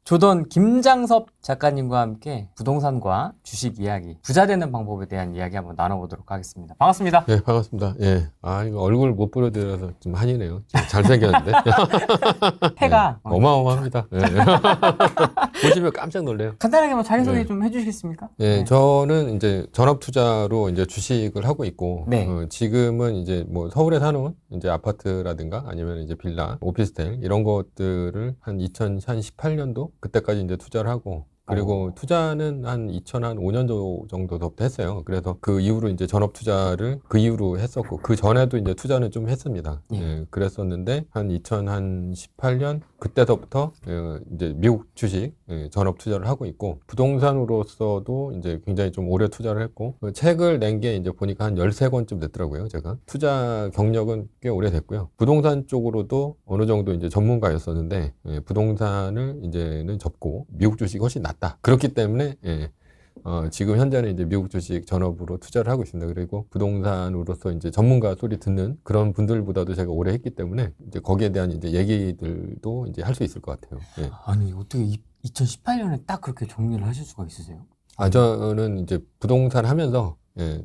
조던 김장섭 작가님과 함께 부동산과 주식 이야기, 부자 되는 방법에 대한 이야기 한번 나눠보도록 하겠습니다. 반갑습니다. 예, 반갑습니다. 예. 아, 이거 얼굴 못 보여드려서 좀 한이네요. 잘생겼는데. 해가 예, 어마어마합니다. 예. 보시면 깜짝 놀래요. 간단하게 한번 자기소개 네. 좀 해주시겠습니까? 예, 네. 저는 이제 전업 투자로 이제 주식을 하고 있고, 네. 지금은 이제 뭐 서울에 사놓은 이제 아파트라든가 아니면 이제 빌라, 오피스텔 이런 것들을 한 2018년도 그때까지 이제 투자를 하고, 그리고 투자는 한 2005년 정도부터 했어요. 그래서 그 이후로 이제 전업 투자를 그 이후로 했었고, 그 전에도 이제 투자는 좀 했습니다. 예. 예, 그랬었는데 한 2018년 그때서부터 이제 미국 주식 전업 투자를 하고 있고, 부동산으로서도 이제 굉장히 좀 오래 투자를 했고, 그 책을 낸 게 이제 보니까 한 13권쯤 됐더라고요. 제가 투자 경력은 꽤 오래됐고요. 부동산 쪽으로도 어느 정도 이제 전문가였었는데, 부동산을 이제는 접고 미국 주식이 훨씬 낫다. 그렇기 때문에 지금 현재는 이제 미국 주식 전업으로 투자를 하고 있습니다. 그리고 부동산으로서 이제 전문가 소리 듣는 그런 분들보다도 제가 오래 했기 때문에 이제 거기에 대한 이제 얘기들도 이제 할 수 있을 것 같아요. 예. 아니 어떻게 2018년에 딱 그렇게 정리를 하실 수가 있으세요? 저는 이제 부동산 하면서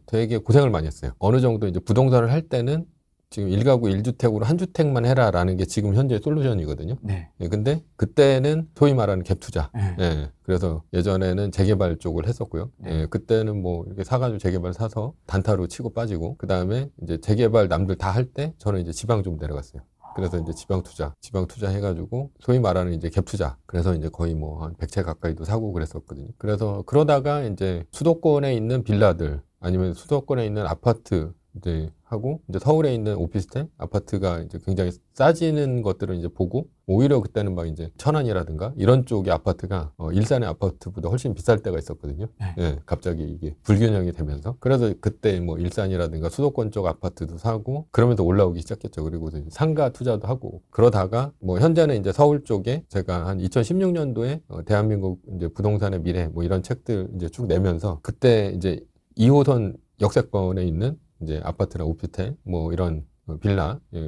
되게 고생을 많이 했어요. 어느 정도 이제 부동산을 할 때는 지금 1가구 1주택으로 한 주택만 해라라는 게 지금 현재 솔루션이거든요. 네. 근데 그때는 소위 말하는 갭 투자. 네. 그래서 예전에는 재개발 쪽을 했었고요. 네. 그때는 뭐 이렇게 사가지고 재개발 사서 단타로 치고 빠지고, 그 다음에 이제 재개발 남들 다 할 때 저는 이제 지방 좀 내려갔어요. 그래서 이제 지방 투자 해가지고 소위 말하는 이제 갭 투자. 그래서 이제 거의 뭐 한 100채 가까이도 사고 그랬었거든요. 그래서 그러다가 이제 수도권에 있는 빌라들 아니면 수도권에 있는 아파트 이제 하고, 이제 서울에 있는 오피스텔 아파트가 이제 굉장히 싸지는 것들을 이제 보고, 오히려 그때는 막 이제 천안이라든가 이런 쪽의 아파트가 일산의 아파트보다 훨씬 비쌀 때가 있었거든요. 네. 갑자기 이게 불균형이 되면서, 그래서 그때 뭐 일산이라든가 수도권 쪽 아파트도 사고 그러면서 올라오기 시작했죠. 그리고 이제 상가 투자도 하고 그러다가 뭐 현재는 이제 서울 쪽에 제가 한 2016년도에 대한민국 이제 부동산의 미래 뭐 이런 책들 이제 쭉 내면서, 그때 이제 2호선 역세권에 있는 이제 아파트나 오피스텔 뭐 이런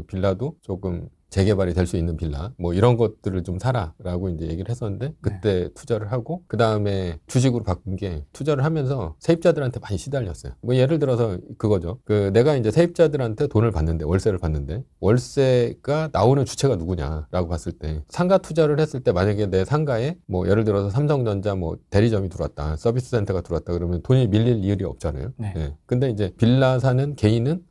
빌라도 조금 재개발이 될 수 있는 빌라 뭐 이런 것들을 좀 사라라고 이제 얘기를 했었는데, 그때 투자를 하고 그 다음에 주식으로 바꾼 게, 투자를 하면서 세입자들한테 많이 시달렸어요. 뭐 예를 들어서 그거죠. 내가 이제 세입자들한테 돈을 받는데, 월세를 받는데 월세가 나오는 주체가 누구냐라고 봤을 때, 상가 투자를 했을 때 만약에 내 상가에 뭐 예를 들어서 삼성전자 뭐 대리점이 들어왔다, 서비스 센터가 들어왔다 그러면 돈이 밀릴 일이 없잖아요. 네. 근데 이제 빌라 사는 개인은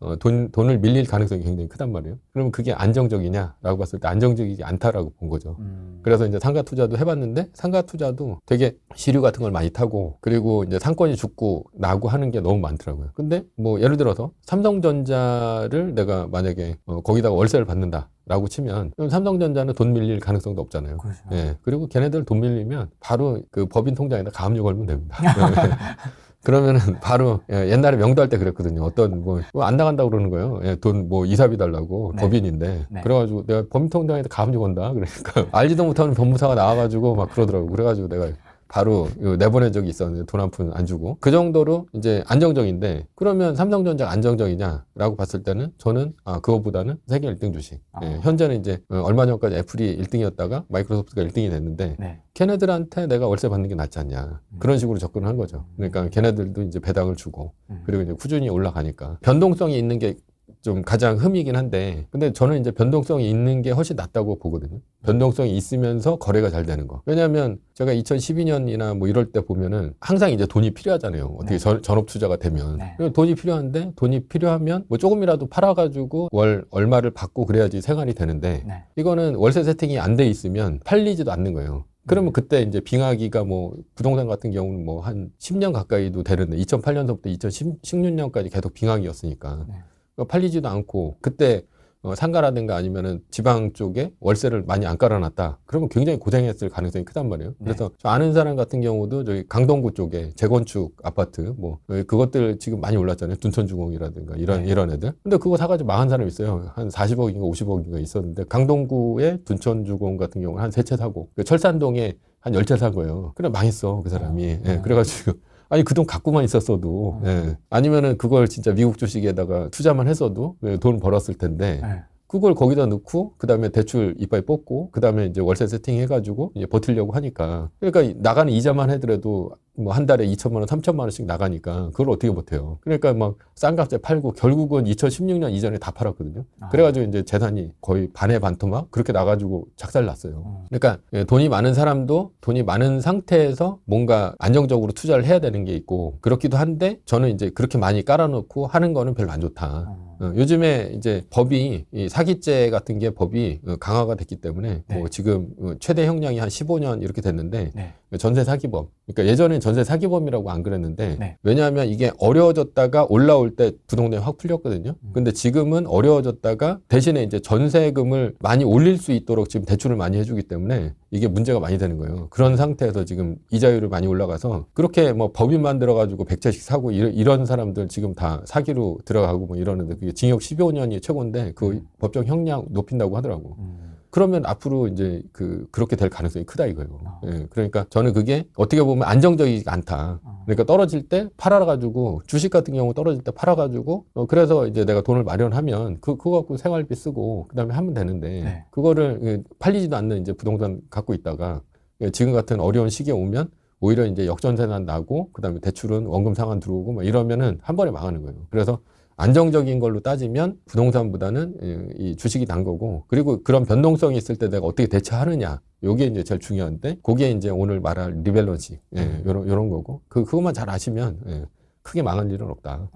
돈을 밀릴 가능성이 굉장히 크단 말이에요. 그러면 그게 안정적이냐 라고 봤을 때 안정적이지 않다라고 본 거죠. 그래서 이제 상가 투자도 해봤는데, 상가 투자도 되게 시류 같은 걸 많이 타고, 그리고 이제 상권이 죽고 나고 하는 게 너무 많더라고요. 근데 뭐 예를 들어서 삼성전자를 내가 만약에 거기다가 월세를 받는다 라고 치면, 그럼 삼성전자는 돈 밀릴 가능성도 없잖아요. 그렇죠. 그리고 걔네들 돈 밀리면 바로 그 법인 통장에다 가압류 걸면 됩니다. 그러면은 바로 옛날에 명도할 때 그랬거든요. 어떤 뭐 안 나간다고 그러는 거예요. 돈 뭐 이사비 달라고. 네. 법인인데. 네. 그래가지고 내가 법인통장에다 가압류 건다. 그러니까 알지도 못하는 법무사가 나와가지고 막 그러더라고. 그래가지고 내가 바로 내보낸 적이 있었는데, 돈 한 푼 안 주고. 그 정도로 이제 안정적인데, 그러면 삼성전자가 안정적이냐라고 봤을 때는 저는 그거보다는 세계 1등 주식. 현재는 이제 얼마 전까지 애플이 1등이었다가 마이크로소프트가 1등이 됐는데, 네. 걔네들한테 내가 월세 받는 게 낫지 않냐. 그런 식으로 접근을 한 거죠. 그러니까 걔네들도 이제 배당을 주고, 그리고 이제 꾸준히 올라가니까 변동성이 있는 게 좀 가장 흠이긴 한데, 근데 저는 이제 변동성이 있는 게 훨씬 낫다고 보거든요. 변동성이 있으면서 거래가 잘 되는 거. 왜냐하면 제가 2012년이나 뭐 이럴 때 보면은 항상 이제 돈이 필요하잖아요. 어떻게 전업 투자가 되면. 돈이 필요한데, 돈이 필요하면 뭐 조금이라도 팔아가지고 월 얼마를 받고 그래야지 생활이 되는데, 이거는 월세 세팅이 안 돼 있으면 팔리지도 않는 거예요. 그러면 그때 이제 빙하기가 뭐 부동산 같은 경우는 뭐 한 10년 가까이도 되는데, 2008년서부터 2016년까지 계속 빙하기였으니까 팔리지도 않고, 그때 상가라든가 아니면은 지방 쪽에 월세를 많이 안 깔아놨다. 그러면 굉장히 고생했을 가능성이 크단 말이에요. 그래서 저 아는 사람 같은 경우도 저기 강동구 쪽에 재건축 아파트 뭐 그것들 지금 많이 올랐잖아요. 둔천주공이라든가 이런 애들. 근데 그거 사가지고 망한 사람 있어요. 한 40억인가 50억인가 있었는데, 강동구에 둔천주공 같은 경우는 한 3채 사고, 철산동에 한 10채 산 거예요. 그래 망했어 그 사람이. 그래가지고 아니 그 돈 갖고만 있었어도 아니면은 그걸 진짜 미국 주식에다가 투자만 했어도 돈 벌었을 텐데 그걸 거기다 넣고 그다음에 대출 이빨 뽑고 그다음에 이제 월세 세팅해가지고 이제 버틸려고 하니까 그러니까 나가는 이자만 하더라도 뭐 한 달에 2천만 원, 3천만 원씩 나가니까 그걸 어떻게 버텨요? 그러니까 막 싼 값에 팔고 결국은 2016년 이전에 다 팔았거든요. 그래가지고 이제 재산이 거의 반의 반토막 그렇게 나가지고 작살났어요. 그러니까 돈이 많은 사람도 돈이 많은 상태에서 뭔가 안정적으로 투자를 해야 되는 게 있고 그렇기도 한데 저는 이제 그렇게 많이 깔아놓고 하는 거는 별로 안 좋다. 요즘에 이제 법이 이 사기죄 같은 게 법이 강화가 됐기 때문에 네. 뭐 지금 최대 형량이 한 15년 이렇게 됐는데 네. 전세 사기범. 그러니까 예전엔 전세 사기범이라고 안 그랬는데 네. 왜냐하면 이게 어려워졌다가 올라올 때 부동산이 확 풀렸거든요. 근데 지금은 어려워졌다가 대신에 이제 전세금을 많이 올릴 수 있도록 지금 대출을 많이 해주기 때문에 이게 문제가 많이 되는 거예요. 그런 상태에서 지금 이자율이 많이 올라가서 그렇게 뭐 법인 만들어가지고 100채씩 사고 이런 사람들 지금 다 사기로 들어가고 뭐 이러는데 그게 징역 15년이 최고인데 그 법정 형량 높인다고 하더라고. 그러면 앞으로 이제 그렇게 될 가능성이 크다 이거예요. 예, 그러니까 저는 그게 어떻게 보면 안정적이지 않다. 그러니까 떨어질 때 팔아가지고 주식 같은 경우 떨어질 때 팔아가지고 그래서 이제 내가 돈을 마련하면 그거 갖고 생활비 쓰고 그다음에 하면 되는데 네. 그거를 팔리지도 않는 이제 부동산 갖고 있다가 지금 같은 어려운 시기에 오면 오히려 이제 역전세난 나고 그다음에 대출은 원금 상환 들어오고 막 이러면은 한 번에 망하는 거예요. 그래서 안정적인 걸로 따지면 부동산보다는 이 주식이 난 거고 그리고 그런 변동성이 있을 때 내가 어떻게 대처하느냐 요게 이제 제일 중요한데 그게 이제 오늘 말할 리밸런시 요런 거고 그것만 잘 아시면 크게 망할 일은 없다.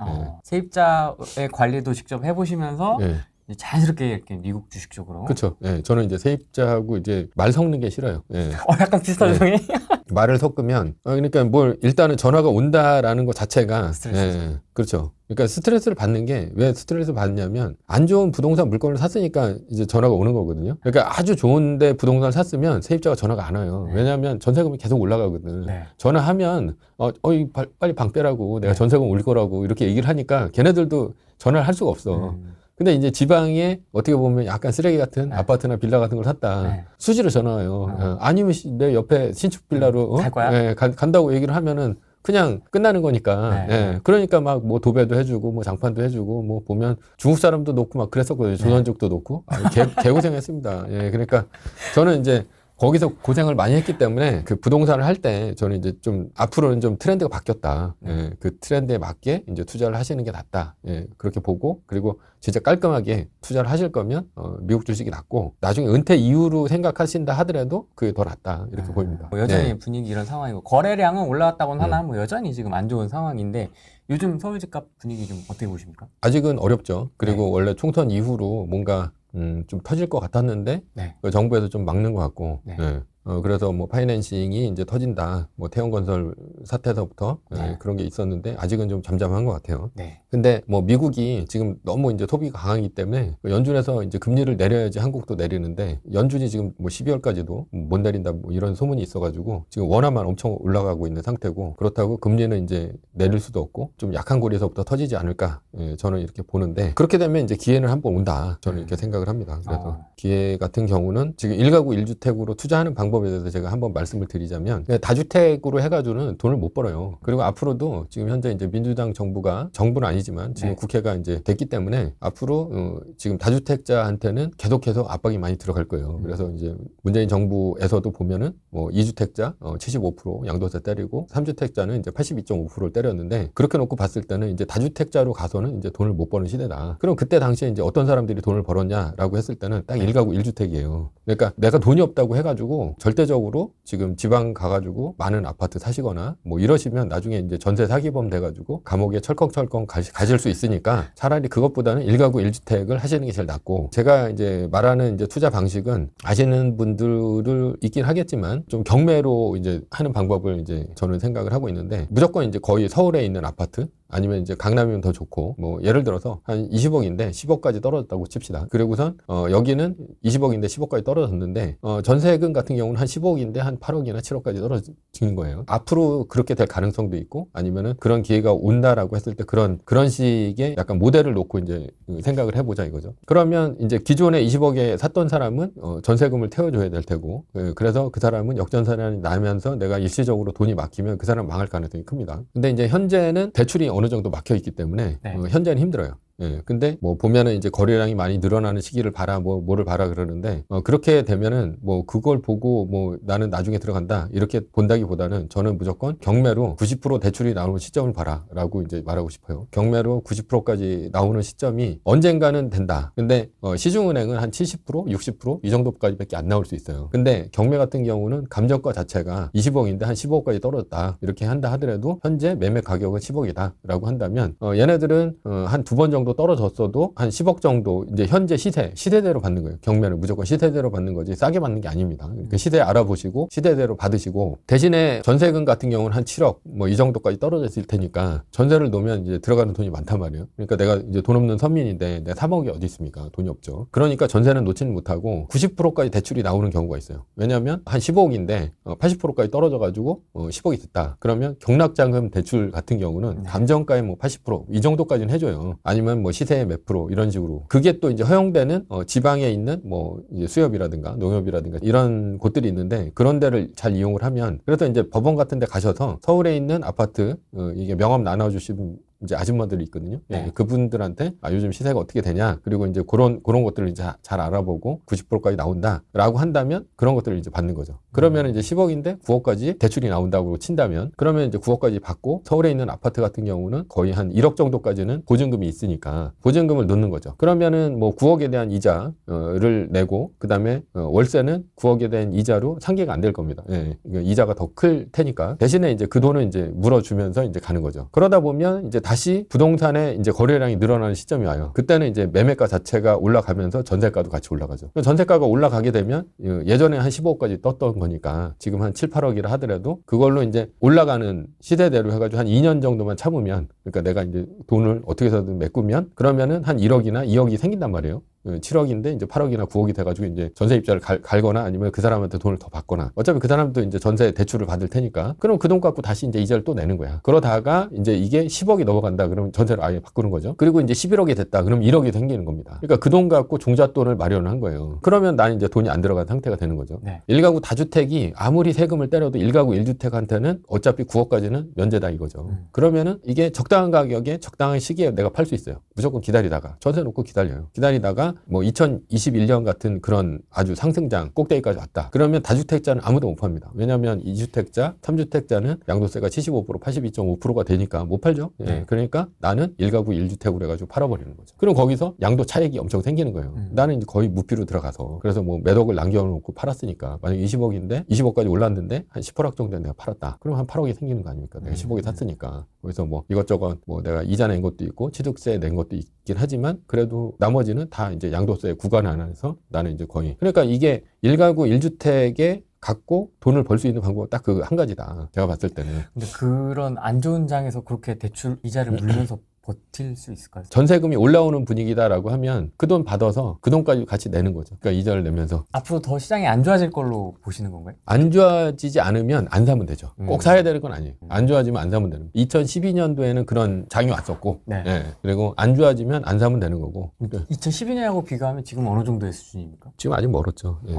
세입자의 관리도 직접 해보시면서 예. 이제 자연스럽게 이렇게 미국 주식 쪽으로. 그렇죠. 예, 저는 이제 세입자하고 이제 말 섞는 게 싫어요. 예. 약간 비슷한 성이. 말을 섞으면 그러니까 뭘 일단은 전화가 온다라는 것 자체가 스트레스. 그렇죠. 그러니까 스트레스를 받는 게 왜 스트레스를 받냐면 안 좋은 부동산 물건을 샀으니까 이제 전화가 오는 거거든요. 그러니까 아주 좋은데 부동산을 샀으면 세입자가 전화가 안 와요. 네. 왜냐하면 전세금이 계속 올라가거든. 네. 전화하면 빨리 방 빼라고 내가 네. 전세금 올 거라고 이렇게 얘기를 하니까 걔네들도 전화를 할 수가 없어. 근데 이제 지방에 어떻게 보면 약간 쓰레기 같은 네. 아파트나 빌라 같은 걸 샀다. 네. 수시로 전화와요. 아니면 내 옆에 신축 빌라로 갈 거야? 간다고 얘기를 하면은 그냥 끝나는 거니까. 네. 그러니까 막 뭐 도배도 해주고 뭐 장판도 해주고 뭐 보면 중국 사람도 놓고 막 그랬었거든요. 조선족도 놓고. 개고생했습니다. 그러니까 저는 이제 거기서 고생을 많이 했기 때문에 그 부동산을 할 때 저는 이제 좀 앞으로는 좀 트렌드가 바뀌었다. 그 트렌드에 맞게 이제 투자를 하시는 게 낫다. 그렇게 보고 그리고 진짜 깔끔하게 투자를 하실 거면 미국 주식이 낫고 나중에 은퇴 이후로 생각하신다 하더라도 그게 더 낫다. 이렇게 보입니다. 뭐 여전히 분위기 이런 상황이고 거래량은 올라왔다고는 하나 뭐 여전히 지금 안 좋은 상황인데 요즘 서울 집값 분위기 좀 어떻게 보십니까? 아직은 어렵죠. 그리고 원래 총선 이후로 뭔가 좀 터질 것 같았는데 네. 그 정부에서 좀 막는 것 같고 네. 그래서 뭐 파이낸싱이 이제 터진다 뭐 태형건설 사태에서부터 네. 그런 게 있었는데 아직은 좀 잠잠한 것 같아요. 네. 근데 뭐 미국이 지금 너무 이제 소비가 강하기 때문에 연준에서 이제 금리를 내려야지 한국도 내리는데 연준이 지금 뭐 12월까지도 못 내린다 뭐 이런 소문이 있어가지고 지금 원화만 엄청 올라가고 있는 상태고 그렇다고 금리는 이제 내릴 수도 없고 좀 약한 고리에서부터 터지지 않을까 저는 이렇게 보는데 그렇게 되면 이제 기회는 한번 온다 저는 이렇게 생각을 합니다. 그래서 기회 같은 경우는 지금 1가구 1주택으로 투자하는 방법에 대해서 제가 한번 말씀을 드리자면 다주택으로 해가지고는 돈을 못 벌어요. 그리고 앞으로도 지금 현재 이제 민주당 정부는 아니지만 지금 네. 국회가 이제 됐기 때문에 앞으로 지금 다주택자한테는 계속해서 압박이 많이 들어갈 거예요. 그래서 이제 문재인 정부에서도 보면은 뭐 2주택자 75% 양도세 때리고 3주택자는 이제 82.5%를 때렸는데 그렇게 놓고 봤을 때는 이제 다주택자로 가서는 이제 돈을 못 버는 시대다. 그럼 그때 당시에 이제 어떤 사람들이 돈을 벌었냐라고 했을 때는 딱 1가구 1주택이에요. 그러니까 내가 돈이 없다고 해가지고 절대적으로 지금 지방 가가지고 많은 아파트 사시거나 뭐 이러시면 나중에 이제 전세 사기범 돼가지고 감옥에 철컹철컹 가실 수 있으니까 차라리 그것보다는 1가구 1주택을 하시는 게 제일 낫고 제가 이제 말하는 이제 투자 방식은 아시는 분들을 있긴 하겠지만 좀 경매로 이제 하는 방법을 이제 저는 생각을 하고 있는데 무조건 이제 거의 서울에 있는 아파트 아니면 이제 강남이면 더 좋고 뭐 예를 들어서 한 20억인데 10억까지 떨어졌다고 칩시다. 그리고선 여기는 20억인데 10억까지 떨어졌는데 전세금 같은 경우는 한 15억인데 한 8억이나 7억까지 떨어지는 거예요. 앞으로 그렇게 될 가능성도 있고 아니면은 그런 기회가 온다라고 했을 때 그런 식의 약간 모델을 놓고 이제 생각을 해보자 이거죠. 그러면 이제 기존에 20억에 샀던 사람은 전세금을 태워줘야 될 테고 그래서 그 사람은 역전세난이 나면서 내가 일시적으로 돈이 막히면 그 사람 망할 가능성이 큽니다. 근데 이제 현재는 대출이 어느 정도 막혀 있기 때문에 네. 현재는 힘들어요. 예. 근데 뭐 보면은 이제 거래량이 많이 늘어나는 시기를 봐라, 뭐를 봐라 그러는데, 그렇게 되면은 뭐 그걸 보고 뭐 나는 나중에 들어간다 이렇게 본다기보다는 저는 무조건 경매로 90% 대출이 나오는 시점을 봐라라고 이제 말하고 싶어요. 경매로 90%까지 나오는 시점이 언젠가는 된다. 근데 시중은행은 한 70%, 60%이 정도까지밖에 안 나올 수 있어요. 근데 경매 같은 경우는 감정가 자체가 20억인데 한 15억까지 떨어졌다. 이렇게 한다 하더라도 현재 매매 가격은 10억이다라고 한다면 얘네들은 한 두 번 정도 떨어졌어도 한 10억 정도 이제 현재 시대대로 받는 거예요. 경매는 무조건 시대대로 받는 거지 싸게 받는 게 아닙니다. 그 시대 알아보시고 시대대로 받으시고 대신에 전세금 같은 경우는 한 7억 뭐 이 정도까지 떨어졌을 테니까 전세를 놓으면 이제 들어가는 돈이 많단 말이에요. 그러니까 내가 이제 돈 없는 선민인데 내가 3억이 어디 있습니까? 돈이 없죠. 그러니까 전세는 놓지는 못하고 90%까지 대출이 나오는 경우가 있어요. 왜냐하면 한 15억인데 80%까지 떨어져가지고 10억이 됐다. 그러면 경락자금 대출 같은 경우는 감정가의 뭐 80%이 정도까지는 해줘요. 아니면 뭐 시세의 몇 프로 이런 식으로. 그게 또 이제 허용되는 지방에 있는 뭐 이제 수협이라든가 농협이라든가 이런 곳들이 있는데 그런 데를 잘 이용을 하면 그래서 이제 법원 같은 데 가셔서 서울에 있는 아파트 이게 명함 나눠주시는 이제 아줌마들이 있거든요. 네. 예, 그분들한테 요즘 시세가 어떻게 되냐 그리고 이제 그런 것들을 이제 잘 알아보고 90%까지 나온다라고 한다면 그런 것들을 이제 받는 거죠. 그러면 이제 10억인데 9억까지 대출이 나온다고 친다면 그러면 이제 9억까지 받고 서울에 있는 아파트 같은 경우는 거의 한 1억 정도까지는 보증금이 있으니까 보증금을 넣는 거죠. 그러면은 뭐 9억에 대한 이자를 내고 그다음에 월세는 9억에 대한 이자로 상계가 안 될 겁니다. 예, 이자가 더 클 테니까 대신에 이제 그 돈을 이제 물어주면서 이제 가는 거죠. 그러다 보면 이제 다시 부동산의 이제 거래량이 늘어나는 시점이 와요. 그때는 이제 매매가 자체가 올라가면서 전세가도 같이 올라가죠. 전세가가 올라가게 되면 예전에 한 15억까지 떴던 거니까 지금 한 7, 8억이라 하더라도 그걸로 이제 올라가는 시대대로 해가지고 한 2년 정도만 참으면 그러니까 내가 이제 돈을 어떻게 해서든 메꾸면 그러면은 한 1억이나 2억이 생긴단 말이에요. 7억인데 이제 8억이나 9억이 돼가지고 이제 전세 입자를 갈거나 아니면 그 사람한테 돈을 더 받거나 어차피 그 사람도 이제 전세 대출을 받을 테니까 그럼 그 돈 갖고 다시 이제 이자를 또 내는 거야. 그러다가 이제 이게 10억이 넘어간다 그러면 전세를 아예 바꾸는 거죠. 그리고 이제 11억이 됐다 그러면 1억이 생기는 겁니다. 그러니까 그 돈 갖고 종잣돈을 마련을 한 거예요. 그러면 나는 이제 돈이 안 들어간 상태가 되는 거죠. 네. 1가구 다주택이 아무리 세금을 때려도 1가구 1주택한테는 어차피 9억까지는 면제다 이거죠. 그러면은 이게 적당한 가격에 적당한 시기에 내가 팔 수 있어요. 무조건 기다리다가 전세 놓고 기다려요. 기다리다가 뭐 2021년 같은 그런 아주 상승장 꼭대기까지 왔다. 그러면 다주택자는 아무도 못 팝니다. 왜냐하면 2주택자, 3주택자는 양도세가 75%, 82.5%가 되니까 못 팔죠. 예, 그러니까 나는 1가구 1주택으로 해가지고 팔아버리는 거죠. 그럼 거기서 양도 차익이 엄청 생기는 거예요. 나는 이제 거의 무피로 들어가서 그래서 뭐 몇 억을 남겨놓고 팔았으니까 만약에 20억인데 20억까지 올랐는데 한 18억 정도 내가 팔았다. 그럼 한 8억이 생기는 거 아닙니까? 내가 10억이 샀으니까. 그래서 뭐 이것저것 뭐 내가 이자 낸 것도 있고 취득세 낸 것도 있긴 하지만 그래도 나머지는 다 이제 양도세 구간 안에서 나는 이제 거의 그러니까 이게 1가구 1주택에 갖고 돈을 벌 수 있는 방법은 딱 그 한 가지다. 제가 봤을 때는. 근데 그런 안 좋은 장에서 그렇게 대출 이자를 물면서 버틸 수 있을까요? 전세금이 올라오는 분위기다라고 하면 그 돈 받아서 그 돈까지 같이 내는 거죠. 그러니까 이자를 내면서. 앞으로 더 시장이 안 좋아질 걸로 보시는 건가요? 안 좋아지지 않으면 안 사면 되죠. 꼭 사야 되는 건 아니에요. 안 좋아지면 안 사면 되는 거예요. 2012년도에는 그런 장이 왔었고 네. 예, 그리고 안 좋아지면 안 사면 되는 거고. 2012년하고 비교하면 지금 어느 정도의 수준입니까? 지금 아직 멀었죠. 예.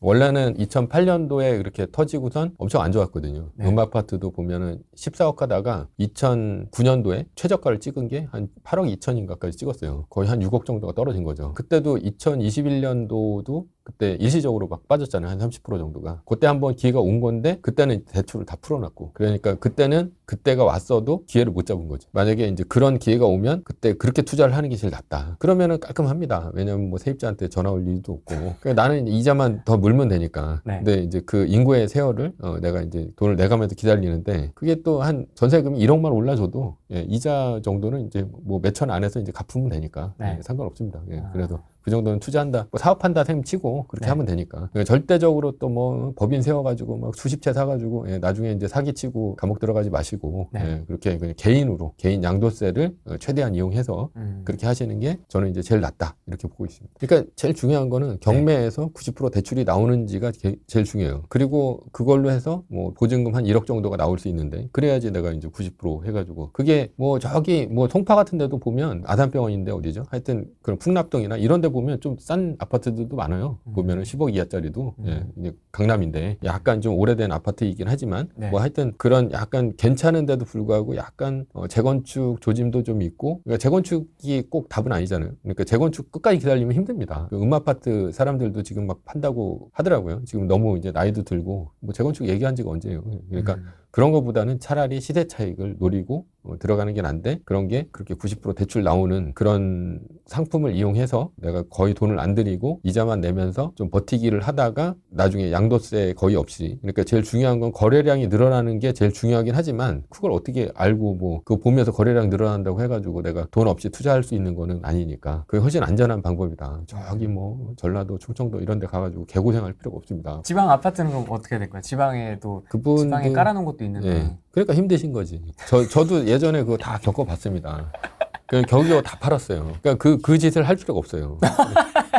원래는 2008년도에 그렇게 터지고선 엄청 안 좋았거든요. 네. 음아파트도 보면은 14억 하다가 2009년도에 최저가를 찍은 게 한 8억 2천인가까지 찍었어요. 거의 한 6억 정도가 떨어진 거죠. 그때도 2021년도도 그때 일시적으로 막 빠졌잖아요. 한 30% 정도가. 그때 한번 기회가 온 건데 그때는 대출을 다 풀어놨고. 그러니까 그때는 그때가 왔어도 기회를 못 잡은 거죠. 만약에 이제 그런 기회가 오면 그때 그렇게 투자를 하는 게 제일 낫다. 그러면은 깔끔합니다. 왜냐면 뭐 세입자한테 전화 올 일도 없고. 그러니까 나는 이자만 더 물면 되니까. 네. 근데 이제 그 인구의 세월을 내가 이제 돈을 내가면서 기다리는데 그게 또 한 전세금이 1억만 올라줘도 예, 이자 정도는 이제 뭐 몇천 안에서 이제 갚으면 되니까 네. 예, 상관없습니다. 예, 그래도 그 정도는 투자한다, 뭐 사업한다 셈 치고 그렇게 네. 하면 되니까. 그러니까 절대적으로 또 뭐 법인 세워가지고 막 수십 채 사가지고 예, 나중에 이제 사기치고 감옥 들어가지 마시고 네. 예, 그렇게 그냥 개인으로 개인 양도세를 최대한 이용해서 그렇게 하시는 게 저는 이제 제일 낫다 이렇게 보고 있습니다. 그러니까 제일 중요한 거는 경매에서 90% 대출이 나오는지가 제일 중요해요. 그리고 그걸로 해서 뭐 보증금 한 1억 정도가 나올 수 있는데 그래야지 내가 이제 90% 해가지고 그게 뭐 저기 뭐 송파 같은 데도 보면 아산병원인데 어디죠? 하여튼 그런 풍납동이나 이런 데 보면 좀 싼 아파트들도 많아요. 보면은 10억 이하짜리도 예, 이제 강남인데 약간 좀 오래된 아파트이긴 하지만 네. 뭐 하여튼 그런 약간 괜찮은데도 불구하고 약간 재건축 조짐도 좀 있고 그러니까 재건축이 꼭 답은 아니잖아요. 그러니까 재건축 끝까지 기다리면 힘듭니다. 그 음아파트 사람들도 지금 막 판다고 하더라고요. 지금 너무 이제 나이도 들고 뭐 재건축 얘기한 지가 언제예요. 그러니까 그런 것보다는 차라리 시대 차익을 노리고 들어가는 게 난데 그런 게 그렇게 90% 대출 나오는 그런 상품을 이용해서 내가 거의 돈을 안 들이고 이자만 내면서 좀 버티기를 하다가 나중에 양도세 거의 없이 그러니까 제일 중요한 건 거래량이 늘어나는 게 제일 중요하긴 하지만 그걸 어떻게 알고 뭐 그거 보면서 거래량 늘어난다고 해가지고 내가 돈 없이 투자할 수 있는 거는 아니니까 그게 훨씬 안전한 방법이다. 저기 뭐 전라도 충청도 이런 데 가가지고 개고생할 필요가 없습니다. 지방 아파트는 그럼 어떻게 될 거야? 지방에도 그분도 지방에 깔아놓은 것도 있는데. 예. 그러니까 힘드신 거지. 저도 예전에 그거 다 겪어봤습니다. 그냥 겨우겨우 다 팔았어요. 그러니까 그 짓을 할 필요가 없어요.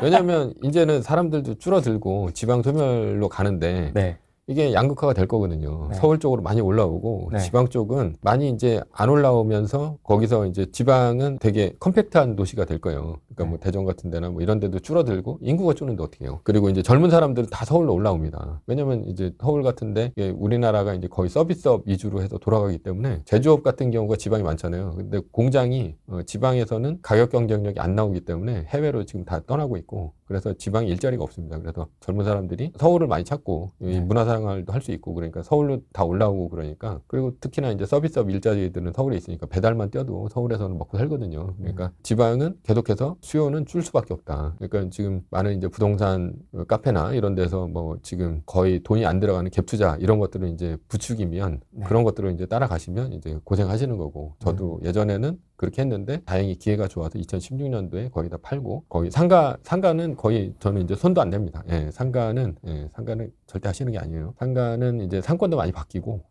왜냐면 이제는 사람들도 줄어들고 지방 소멸로 가는데 네. 이게 양극화가 될 거거든요. 네. 서울 쪽으로 많이 올라오고 네. 지방 쪽은 많이 이제 안 올라오면서 거기서 이제 지방은 되게 컴팩트한 도시가 될 거예요. 그러니까 뭐 대전 같은 데나 뭐 이런 데도 줄어들고 인구가 줄는데 어떻게 해요? 그리고 이제 젊은 사람들은 다 서울로 올라옵니다. 왜냐면 이제 서울 같은데 우리나라가 이제 거의 서비스업 위주로 해서 돌아가기 때문에 제조업 같은 경우가 지방이 많잖아요. 근데 공장이 지방에서는 가격 경쟁력이 안 나오기 때문에 해외로 지금 다 떠나고 있고 그래서 지방에 일자리가 없습니다. 그래서 젊은 사람들이 서울을 많이 찾고 이 문화생활도 할 수 있고 그러니까 서울로 다 올라오고 그러니까 그리고 특히나 이제 서비스업 일자리들은 서울에 있으니까 배달만 뛰어도 서울에서는 먹고 살거든요. 그러니까 지방은 계속해서 수요는 줄 수밖에 없다. 그러니까 지금 많은 이제 부동산 카페나 이런 데서 뭐 지금 거의 돈이 안 들어가는 갭 투자 이런 것들은 이제 부추기면 그런 것들을 이제 따라가시면 이제 고생하시는 거고 저도 예전에는 그렇게 했는데 다행히 기회가 좋아서 2016년도에 거의 다 팔고 거의 상가는 거의 저는 이제 손도 안 댑니다. 상가는 절대 하시는 게 아니에요. 상가는 이제 상권도 많이 바뀌고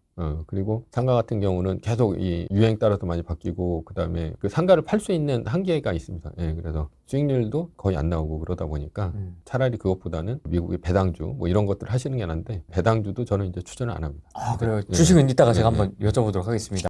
그리고 상가 같은 경우는 계속 이 유행 따라서 많이 바뀌고 그다음에 그 상가를 팔 수 있는 한계가 있습니다. 그래서 수익률도 거의 안 나오고 그러다 보니까 차라리 그것보다는 미국의 배당주 뭐 이런 것들 하시는 게 나은데 배당주도 저는 이제 추천을 안 합니다. 아, 그래요. 주식은 이따가 제가 네, 한번 여쭤보도록 하겠습니다.